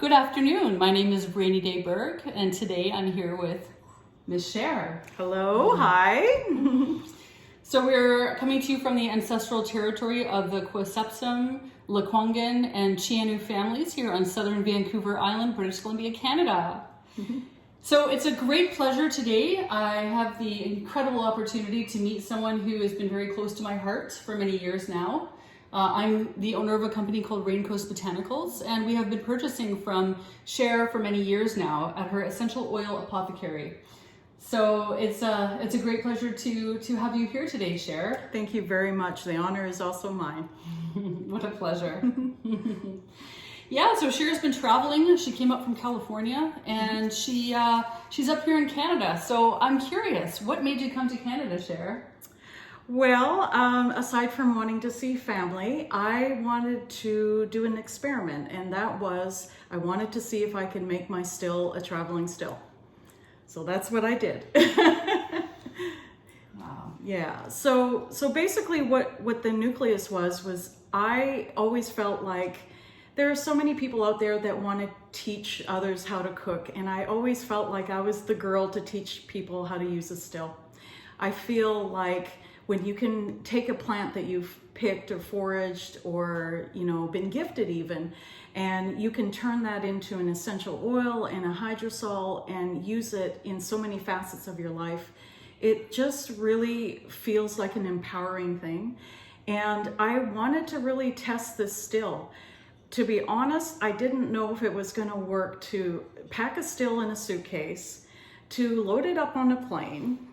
Good afternoon. My name is Rainy Day Berg, and today I'm here with Miss Cher. Hello, hi. So we're coming to you from the ancestral territory of the Quisepsum, Lekwungen, and Chianu families here on southern Vancouver Island, British Columbia, Canada. So it's a great pleasure today. I have the incredible opportunity to meet someone who has been very close to my heart for many years now. I'm the owner of a company called Raincoast Botanicals, and we have been purchasing from Cher for many years now at her essential oil apothecary. So it's a great pleasure to have you here today, Cher. Thank you very much. The honor is also mine. What a pleasure. Yeah, so Cher's been traveling. She came up from California, and she's up here in Canada. So I'm curious, what made you come to Canada, Cher? Well, aside from wanting to see family, I wanted to do an experiment, and that was I wanted to see if I could make my still a traveling still. So that's what I did. Wow. Yeah. So basically what the nucleus was I always felt like there are so many people out there that want to teach others how to cook, and I always felt like I was the girl to teach people how to use a still. I feel like when you can take a plant that you've picked or foraged or, been gifted even, and you can turn that into an essential oil and a hydrosol and use it in so many facets of your life, it just really feels like an empowering thing. And I wanted to really test this still. To be honest, I didn't know if it was going to work to pack a still in a suitcase, to load it up on a plane,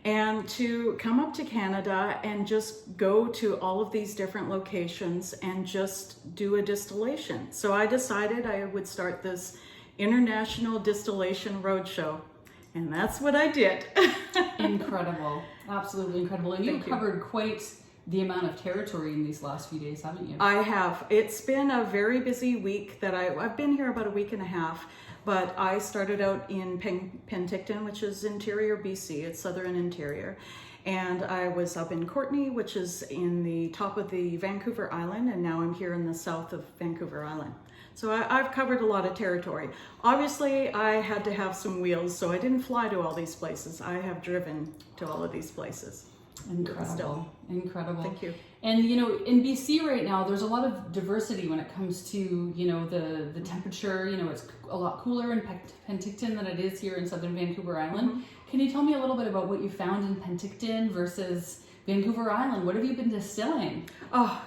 and to come up to Canada and just go to all of these different locations and just do a distillation. So I decided I would start this international distillation roadshow, and that's what I did. Incredible. Absolutely incredible. And you've covered quite the amount of territory in these last few days, haven't you? I have. It's been a very busy week that I've been here about a week and a half. But I started out in Penticton, which is interior BC, it's southern interior. And I was up in Courtenay, which is in the top of the Vancouver Island, and now I'm here in the south of Vancouver Island. So I've covered a lot of territory. Obviously, I had to have some wheels, so I didn't fly to all these places. I have driven to all of these places. Incredible. Incredible. Thank you. And in BC right now, there's a lot of diversity when it comes to the temperature. It's a lot cooler in Penticton than it is here in southern Vancouver Island. Mm-hmm. Can you tell me a little bit about what you found in Penticton versus Vancouver Island? What have you been distilling? Oh,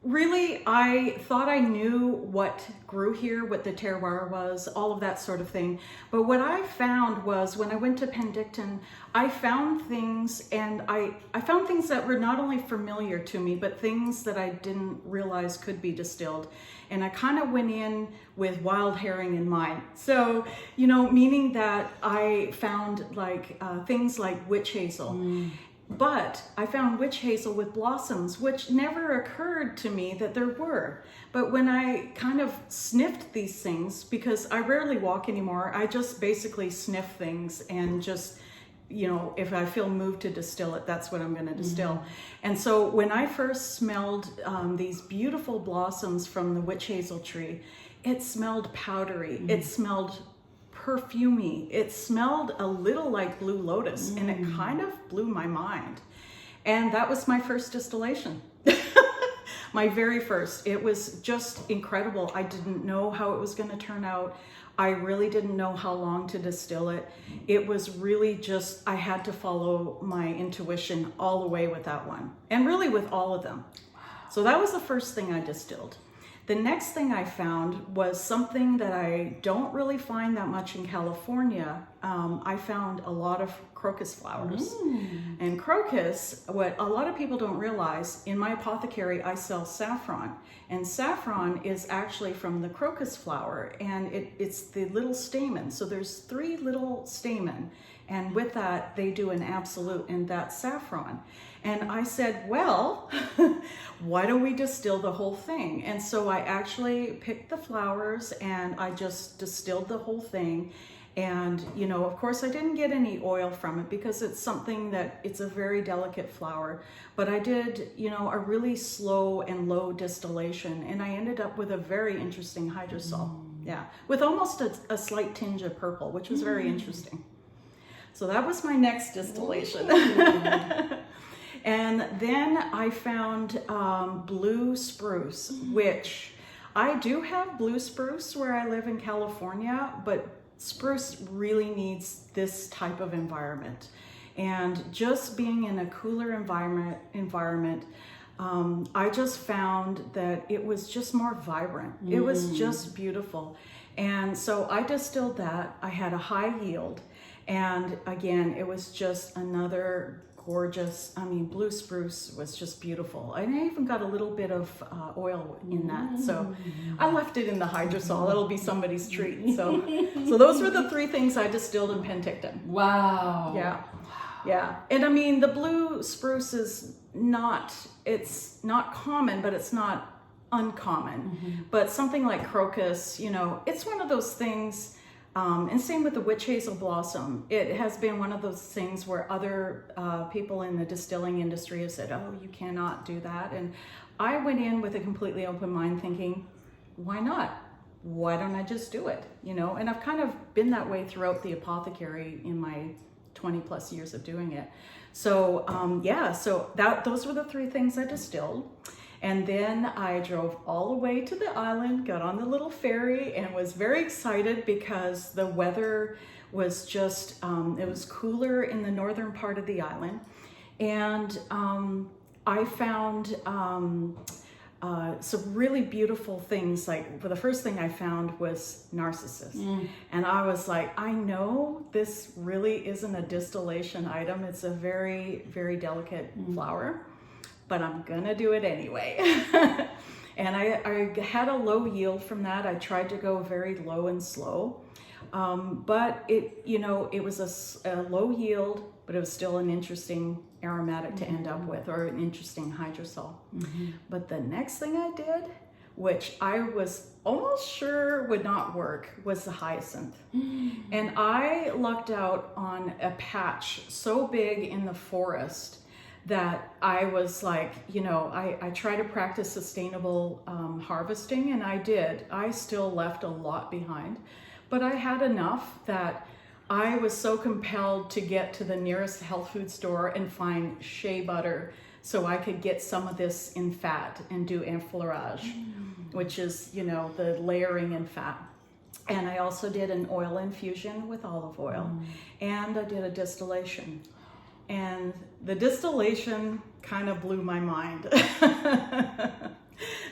really, I thought I knew what grew here, what the terroir was, all of that sort of thing. But what I found was when I went to Penticton, I found things, and I found things that were not only familiar to me, but things that I didn't realize could be distilled. And I kind of went in with wild herring in mind. So, meaning that I found things like witch hazel. But I found witch hazel with blossoms, which never occurred to me that there were. But when I kind of sniffed these things, because I rarely walk anymore, I just basically sniff things and just, if I feel moved to distill it, that's what I'm going to distill. And so when I first smelled these beautiful blossoms from the witch hazel tree, it smelled powdery. It smelled perfumey. It smelled a little like Blue Lotus, and it kind of blew my mind. And that was my first distillation. My very first. It was just incredible. I didn't know how it was going to turn out. I really didn't know how long to distill it. It was really just, I had to follow my intuition all the way with that one, and really with all of them. So that was the first thing I distilled. The next thing I found was something that I don't really find that much in California. I found a lot of crocus flowers. And crocus, what a lot of people don't realize, in my apothecary I sell saffron. And saffron is actually from the crocus flower, and it's the little stamen. So there's 3 little stamen, and with that they do an absolute, and that's saffron. And I said, well, why don't we distill the whole thing? And so I actually picked the flowers and I just distilled the whole thing. And, of course I didn't get any oil from it because it's something that it's a very delicate flower, but I did, a really slow and low distillation, and I ended up with a very interesting hydrosol. Yeah, with almost a slight tinge of purple, which was very interesting. So that was my next distillation. And then I found blue spruce, which I do have blue spruce where I live in California, but spruce really needs this type of environment. And just being in a cooler environment, I just found that it was just more vibrant. It was just beautiful. And so I distilled that. I had a high yield. And again, it was just another gorgeous, blue spruce was just beautiful. And I even got a little bit of oil in that. So I left it in the hydrosol. It'll be somebody's treat. So those were the 3 things I distilled in Penticton. Wow. Yeah. And the blue spruce is it's not common, but it's not uncommon. But something like Crocus, it's one of those things. And same with the witch hazel blossom. It has been one of those things where other people in the distilling industry have said, oh, you cannot do that. And I went in with a completely open mind thinking, why not? Why don't I just do it? And I've kind of been that way throughout the apothecary in my 20 plus years of doing it. So those were the 3 things I distilled. And then I drove all the way to the island, got on the little ferry, and was very excited because the weather was just, it was cooler in the northern part of the island. And I found some really beautiful things. Like, the first thing I found was Narcissus. And I was like, I know this really isn't a distillation item. It's a very, very delicate flower, but I'm gonna do it anyway. And I had a low yield from that. I tried to go very low and slow, but it was a low yield, but it was still an interesting aromatic to end up with, or an interesting hydrosol. But the next thing I did, which I was almost sure would not work, was the hyacinth. And I lucked out on a patch so big in the forest that I was like, I try to practice sustainable harvesting, and I did. I still left a lot behind, but I had enough that I was so compelled to get to the nearest health food store and find shea butter so I could get some of this in fat and do enfleurage, which is, the layering in fat. And I also did an oil infusion with olive oil, and I did a distillation. And the distillation kind of blew my mind.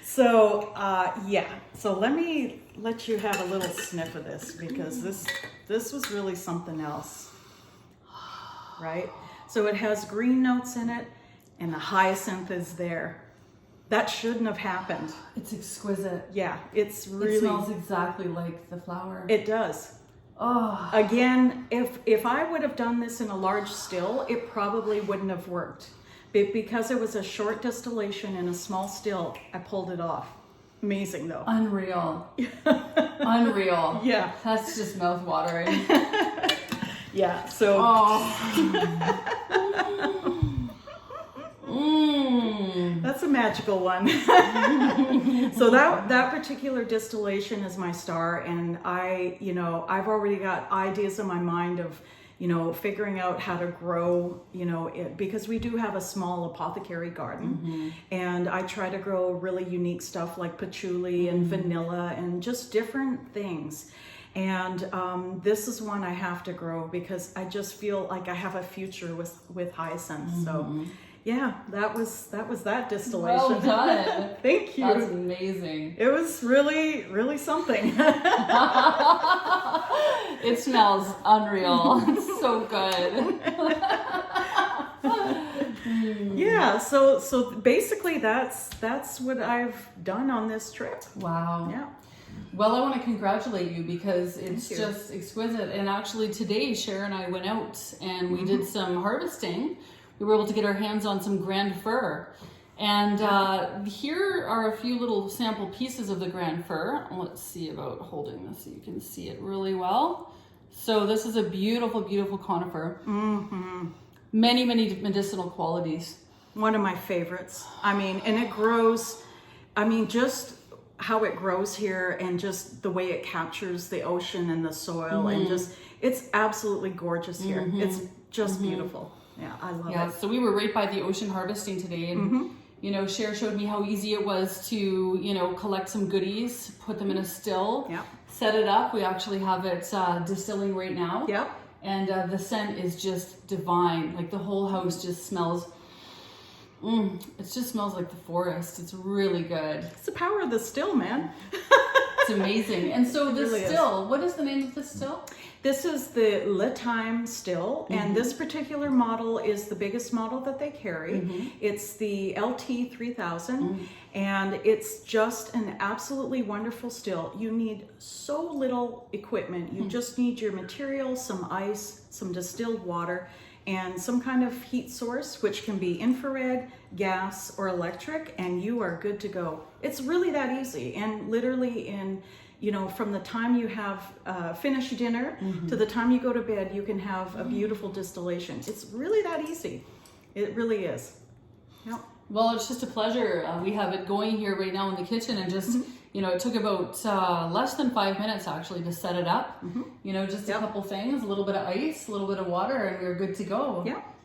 So let me let you have a little sniff of this, because this was really something else, right? So it has green notes in it, and the hyacinth is there. That shouldn't have happened. It's exquisite. Yeah, it's really... It smells exactly like the flower. It does. Oh. Again, if I would have done this in a large still, it probably wouldn't have worked. But because it was a short distillation in a small still, I pulled it off. Amazing, though. Unreal. Unreal. Yeah. That's just mouth-watering. Yeah, so... That's a magical one. So that particular distillation is my star, and I've already got ideas in my mind of, figuring out how to grow, it, because we do have a small apothecary garden, and I try to grow really unique stuff like patchouli and vanilla and just different things. And this is one I have to grow because I just feel like I have a future with hyacinth. So yeah, that was that distillation. Well done. Thank you. That's amazing. It was really, really something. It smells unreal. It's so good. Yeah, so basically that's what I've done on this trip. Wow. Yeah. Well, I want to congratulate you because it's Thank you. just exquisite. And actually today, Cher and I went out and we did some harvesting. We were able to get our hands on some Grand Fir. And here are a few little sample pieces of the Grand Fir. Let's see about holding this so you can see it really well. So this is a beautiful, beautiful conifer. Many, many medicinal qualities. One of my favorites. And it grows, just how it grows here and just the way it captures the ocean and the soil and just, it's absolutely gorgeous here. It's just beautiful. Yeah, I love it. So we were right by the ocean harvesting today, and you know, Cher showed me how easy it was to, you know, collect some goodies, put them in a still, set it up. We actually have it distilling right now. And the scent is just divine. Like the whole house just smells, it just smells like the forest. It's really good. It's the power of the still, man. It's amazing. And so this really still, what is the name of the still? This is the Le Time still, and this particular model is the biggest model that they carry. It's the LT 3000, and it's just an absolutely wonderful still. You need so little equipment. You just need your material, some ice, some distilled water, and some kind of heat source, which can be infrared, gas, or electric, and you are good to go. It's really that easy, and literally in, you know, from the time you have finished dinner to the time you go to bed, you can have a beautiful distillation. It's really that easy. It really is. Yep. Well, it's just a pleasure. We have it going here right now in the kitchen, and just, you know, it took about less than 5 minutes actually to set it up. You know, just a couple things, a little bit of ice, a little bit of water, and we're good to go.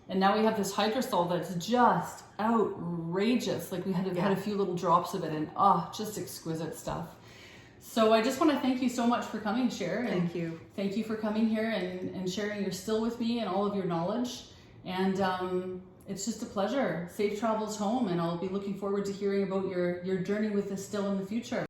And now we have this hydrosol that's just outrageous. Like we had a few little drops of it, and just exquisite stuff. So I just want to thank you so much for coming, Cher. Thank you. Thank you for coming here and sharing your still with me and all of your knowledge. And it's just a pleasure. Safe travels home, and I'll be looking forward to hearing about your journey with this still in the future.